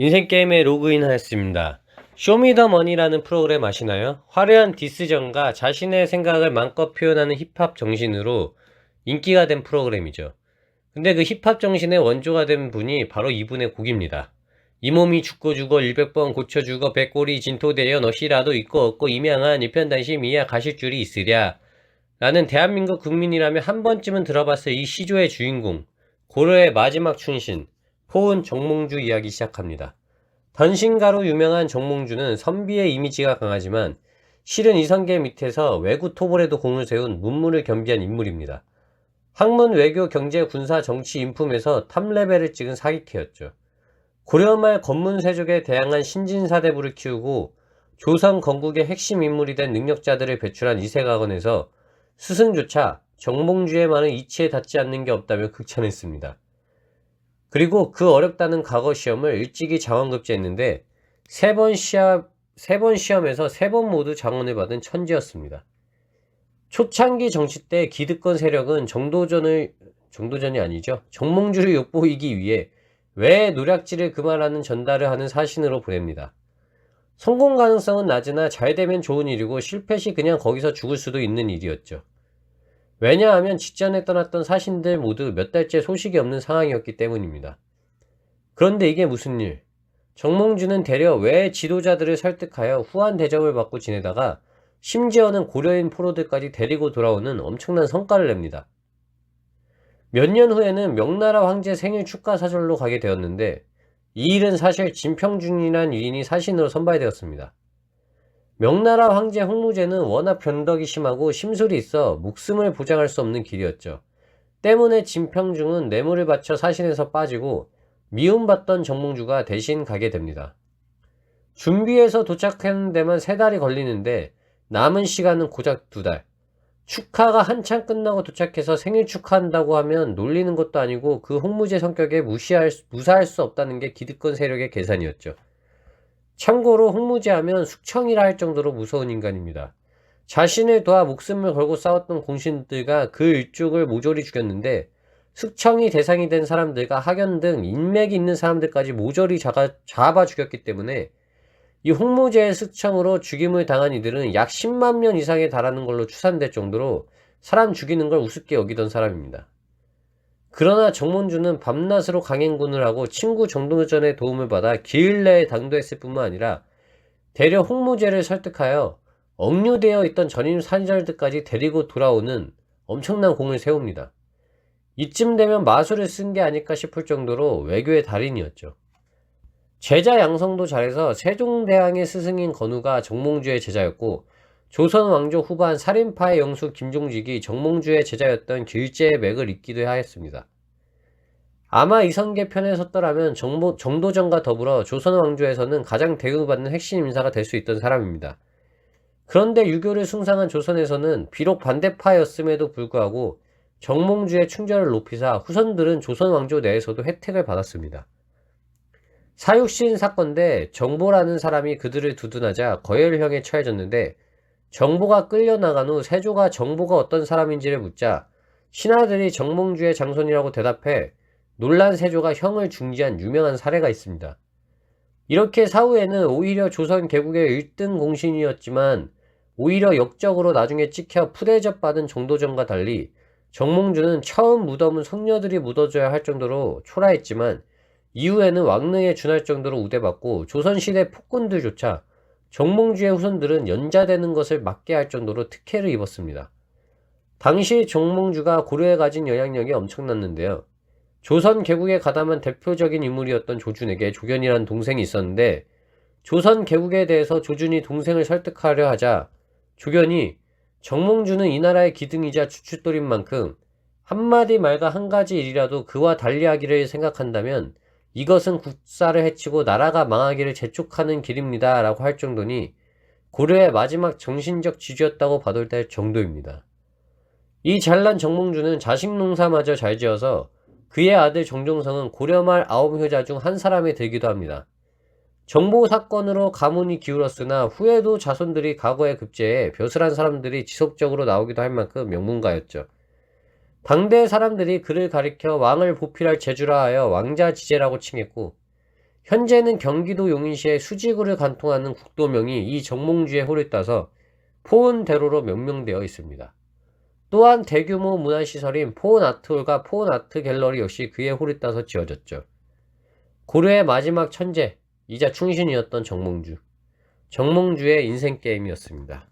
인생게임에 로그인하였습니다. 쇼미더머니라는 프로그램 아시나요? 화려한 디스전과 자신의 생각을 마음껏 표현하는 힙합 정신으로 인기가 된 프로그램이죠. 근데 그 힙합 정신의 원조가 된 분이 바로 이분의 곡입니다. 이 몸이 죽고 죽어 100번 고쳐 죽어 백골이 진토되어 너시라도 있고 없고 임양한 일편단심이야 가실 줄이 있으랴 라는 대한민국 국민이라면 한 번쯤은 들어봤을 이 시조의 주인공 고려의 마지막 춘신 포은 정몽주 이야기 시작합니다. 변신가로 유명한 정몽주는 선비의 이미지가 강하지만 실은 이성계 밑에서 외구 토벌에도 공을 세운 문무를 겸비한 인물입니다. 학문, 외교, 경제, 군사, 정치, 인품에서 탑레벨을 찍은 사기캐였죠. 고려말 권문세족의 다양한 신진사대부를 키우고 조선 건국의 핵심 인물이 된 능력자들을 배출한 이세가건에서 스승조차 정몽주의만은 이치에 닿지 않는 게 없다며 극찬했습니다. 그리고 그 어렵다는 과거 시험을 일찍이 장원급제했는데 세 번 시험에서 3번 모두 장원을 받은 천재였습니다. 초창기 정치 때 기득권 세력은 정도전이 아니죠. 정몽주를 엿보이기 위해 왜 노략질을 그만하는 전달을 하는 사신으로 보냅니다. 성공 가능성은 낮으나 잘 되면 좋은 일이고 실패 시 그냥 거기서 죽을 수도 있는 일이었죠. 왜냐하면 직전에 떠났던 사신들 모두 몇 달째 소식이 없는 상황이었기 때문입니다. 그런데 이게 무슨 일? 정몽주는 되려 외 지도자들을 설득하여 후한 대접을 받고 지내다가 심지어는 고려인 포로들까지 데리고 돌아오는 엄청난 성과를 냅니다. 몇 년 후에는 명나라 황제 생일 축하 사절로 가게 되었는데 이 일은 사실 진평준이란 위인이 사신으로 선발되었습니다. 명나라 황제 홍무제는 워낙 변덕이 심하고 심술이 있어 목숨을 보장할 수 없는 길이었죠. 때문에 진평중은 뇌물을 바쳐 사신에서 빠지고 미움받던 정몽주가 대신 가게 됩니다. 준비해서 도착하는 데만 3달이 걸리는데 남은 시간은 고작 2달. 축하가 한참 끝나고 도착해서 생일 축하한다고 하면 놀리는 것도 아니고 그 홍무제 성격에 무사할 수 없다는 게 기득권 세력의 계산이었죠. 참고로 홍무제하면 숙청이라 할 정도로 무서운 인간입니다. 자신을 도와 목숨을 걸고 싸웠던 공신들과 그 일족을 모조리 죽였는데 숙청이 대상이 된 사람들과 학연 등 인맥이 있는 사람들까지 모조리 잡아 죽였기 때문에 이 홍무제의 숙청으로 죽임을 당한 이들은 약 10만 명 이상에 달하는 걸로 추산될 정도로 사람 죽이는 걸 우습게 여기던 사람입니다. 그러나 정몽주는 밤낮으로 강행군을 하고 친구 정도전의 도움을 받아 기일 내에 당도했을 뿐만 아니라 대려 홍무제를 설득하여 억류되어 있던 전임 산절들까지 데리고 돌아오는 엄청난 공을 세웁니다. 이쯤 되면 마술을 쓴 게 아닐까 싶을 정도로 외교의 달인이었죠. 제자 양성도 잘해서 세종대왕의 스승인 건우가 정몽주의 제자였고 조선 왕조 후반 살인파의 영수 김종직이 정몽주의 제자였던 길제의 맥을 잇기도 하였습니다. 아마 이성계 편에 섰더라면 정도전과 더불어 조선 왕조에서는 가장 대우받는 핵심 인사가 될 수 있던 사람입니다. 그런데 유교를 숭상한 조선에서는 비록 반대파였음에도 불구하고 정몽주의 충절을 높이사 후손들은 조선 왕조 내에서도 혜택을 받았습니다. 사육신 사건대 정보라는 사람이 그들을 두둔하자 거열형에 처해졌는데 정보가 끌려나간 후 세조가 정보가 어떤 사람인지를 묻자 신하들이 정몽주의 장손이라고 대답해 놀란 세조가 형을 중지한 유명한 사례가 있습니다. 이렇게 사후에는 오히려 조선 개국의 1등 공신이었지만 오히려 역적으로 나중에 찍혀 푸대접 받은 정도전과 달리 정몽주는 처음 무덤은 손녀들이 묻어줘야 할 정도로 초라했지만 이후에는 왕릉에 준할 정도로 우대받고 조선시대 폭군들조차 정몽주의 후손들은 연자되는 것을 막게 할 정도로 특혜를 입었습니다. 당시 정몽주가 고려에 가진 영향력이 엄청났는데요. 조선 개국에 가담한 대표적인 인물이었던 조준에게 조견이라는 동생이 있었는데 조선 개국에 대해서 조준이 동생을 설득하려 하자 조견이 정몽주는 이 나라의 기둥이자 주춧돌인 만큼 한마디 말과 한 가지 일이라도 그와 달리하기를 생각한다면 이것은 국사를 해치고 나라가 망하기를 재촉하는 길입니다 라고 할 정도니 고려의 마지막 정신적 지주였다고 봐도 될 정도입니다. 이 잘난 정몽주는 자식 농사마저 잘 지어서 그의 아들 정종성은 고려말 9효자 중 한 사람이 되기도 합니다. 정보 사건으로 가문이 기울었으나 후에도 자손들이 과거에 급제해 벼슬한 사람들이 지속적으로 나오기도 할 만큼 명문가였죠. 당대 사람들이 그를 가리켜 왕을 보필할 재주라 하여 왕자 지제라고 칭했고 현재는 경기도 용인시의 수지구를 관통하는 국도명이 이 정몽주에 홀을 따서 포은대로로 명명되어 있습니다. 또한 대규모 문화시설인 포은아트홀과 포은아트갤러리 역시 그의 홀을 따서 지어졌죠. 고려의 마지막 천재, 이자 충신이었던 정몽주. 정몽주의 인생게임이었습니다.